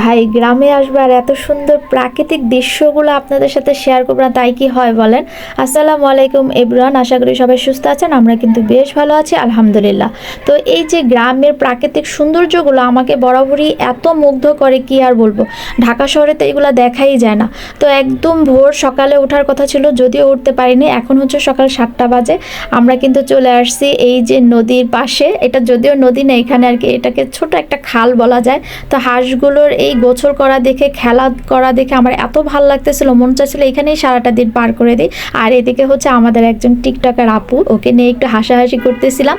ভাই গ্রামে আসবো আর এত সুন্দর প্রাকৃতিক দৃশ্যগুলো আপনাদের সাথে শেয়ার করবো না, তাই কি হয় বলেন। আসসালামু আলাইকুম এভরিওয়ান, আশা করি সবাই সুস্থ আছেন। আমরা কিন্তু বেশ ভালো আছি আলহামদুলিল্লাহ। তো এই যে গ্রামের প্রাকৃতিক সৌন্দর্যগুলো আমাকে বরাবরই এত মুগ্ধ করে, কি আর বলবো। ঢাকা শহরে তো এগুলো দেখাই যায় না। তো একদম ভোর সকালে ওঠার কথা ছিল, যদিও উঠতে পারিনি। এখন হচ্ছে সকাল 7টা বাজে। আমরা কিন্তু চলে আসছি এই যে নদীর পাশে। এটা যদিও নদী না, এখানে আর কি এটাকে ছোট একটা খাল বলা যায়। তো হাঁসগুলোর এই গোসল করা দেখে, খেলা করা দেখে আমার এত ভালো লাগতেছিল, মন চাচ্ছিল এখানেই সারাটা দিন পার করে দিই। আর এদিকে হচ্ছে আমাদের একজন টিকটকার আপু, ওকে নিয়ে একটু হাসাহাসি করতেছিলাম।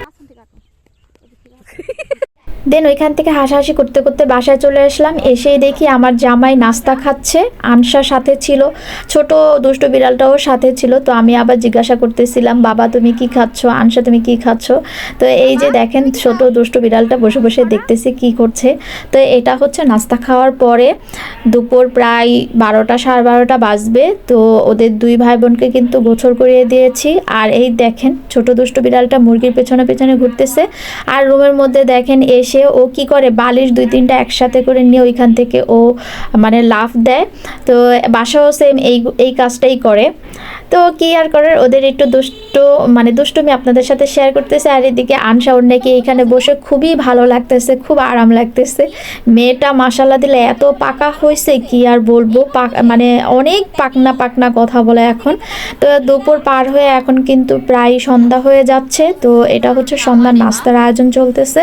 দেন ওইখান থেকে হাসাহাসি করতে করতে বাসায় চলে আসলাম। এসেই দেখি আমার জামাই নাস্তা খাচ্ছে, আনসার সাথে ছিল, ছোট দুষ্ট বিড়ালটাও সাথে ছিল। তো আমি আবার জিজ্ঞাসা করতেছিলাম, বাবা তুমি কি খাচ্ছ, আনসা তুমি কি খাচ্ছ। তো এই যে দেখেন ছোট দুষ্ট বিড়ালটা বসে বসে দেখতেছি কি করছে। তো এটা হচ্ছে নাস্তা খাওয়ার পরে দুপুর প্রায় 12টা 12:30 বাজবে। তো ওদের দুই ভাই বোনকে কিন্তু গোসল করিয়ে দিয়েছি। আর এই দেখেন ছোট দুষ্ট বিড়ালটা মুরগির পেছনে পেছনে ঘুরতেছে। আর রুমের মধ্যে দেখেন এসে ও কি করে, বালিশ 2-3টা একসাথে করে নিয়ে ওইখান থেকে ও মানে লাফ দেয়। তো বাসাও সেম এই কাজটাই করে। তো কি আর করার, ওদের একটু দুষ্টুমি আপনাদের সাথে শেয়ার করতেছে। আর এদিকে আনসা ওর নাকি এখানে বসে খুবই ভালো লাগতেছে, খুব আরাম লাগতেছে। মেয়েটা মাশাল্লাহ দিলে এত পাকা হয়েছে, কি আর বলবো, মানে অনেক পাকনা পাকনা কথা বলে এখন। তো দুপুর পার হয়ে এখন কিন্তু প্রায় সন্ধ্যা হয়ে যাচ্ছে। তো এটা হচ্ছে সন্ধ্যার নাস্তার আয়োজন চলতেছে।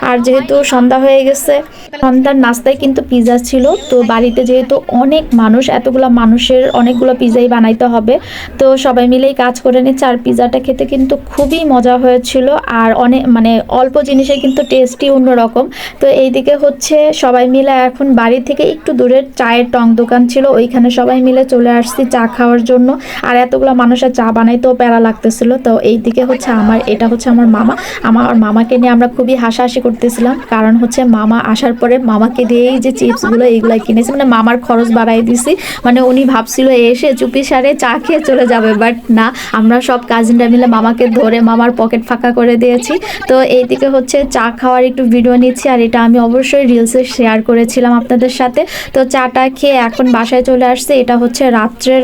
আর যেহেতু সন্ধ্যা হয়ে গেছে, সন্ধ্যার নাস্তায় কিন্তু পিৎজা ছিল। তো বাড়িতে যেহেতু অনেক মানুষ, এতগুলো মানুষের অনেকগুলো পিৎজাই বানাইতে হবে। তো সবাই মিলেই কাজ করে নিচ্ছে। আর পিৎজাটা খেতে কিন্তু খুবই মজা হয়েছিল। আর অনেক মানে অল্প জিনিসে কিন্তু টেস্টই অন্যরকম। তো এইদিকে হচ্ছে সবাই মিলে এখন বাড়ি থেকে একটু দূরের চায়ের টং দোকান ছিল, ওইখানে সবাই মিলে চলে আসছি চা খাওয়ার জন্য। আর এতগুলো মানুষের চা বানাইতেও প্যারা লাগতেছিল। তো এইদিকে হচ্ছে এটা হচ্ছে আমার মামা। আমার মামাকে নিয়ে আমরা খুবই হাসাহাসি করতেছিলাম, কারণ হচ্ছে মামা আসার পরে মামাকে দিয়েই যে চিপসগুলো এইগুলাই কিনেছি, মানে মামার খরচ বাড়াই দিছি। মানে উনি ভাবছিল এসে চুপি সারে চা খেয়ে চলে যাবে, বাট না, আমরা সব কাজিনরা মিলে মামাকে ধরে মামার পকেট ফাঁকা করে দিয়েছি। তো এইদিকে হচ্ছে চা খাওয়ার একটু ভিডিও নিচ্ছি। আর এটা আমি অবশ্যই রিলসে শেয়ার করেছিলাম আপনাদের সাথে। তো চাটা খেয়ে এখন বাসায় চলে আসছে। এটা হচ্ছে রাত্রের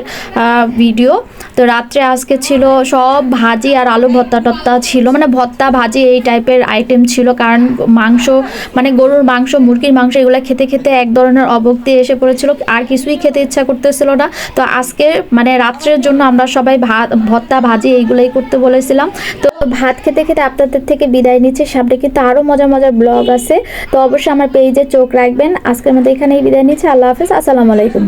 ভিডিও। তো রাত্রে আজকে ছিল সব ভাজি আর আলু ভর্তা টত্তা ছিল, মানে ভর্তা ভাজি এই টাইপের আইটেম ছিল। কারণ মাংস, মানে গরুর মাংস, মুরগির মাংস এগুলো খেতে খেতে এক ধরনের অভক্তি এসে পড়েছিল, আর কিছুই খেতে ইচ্ছা করতেছিল না। তো আজকে মানে রাত্রের জন্য আমরা সবাই ভর্তা ভাজি এইগুলোই করতে বলেছিলাম। তো ভাত খেতে খেতে আপনাদের থেকে বিদায় নিচ্ছে। সামনে কিন্তু আরও মজার মজার ব্লগ আছে। তো অবশ্যই আমার পেজে চোখ রাখবেন। আজকের মধ্যে এখানেই বিদায় নিচ্ছে। আল্লাহ হাফেজ, আসসালামু আলাইকুম।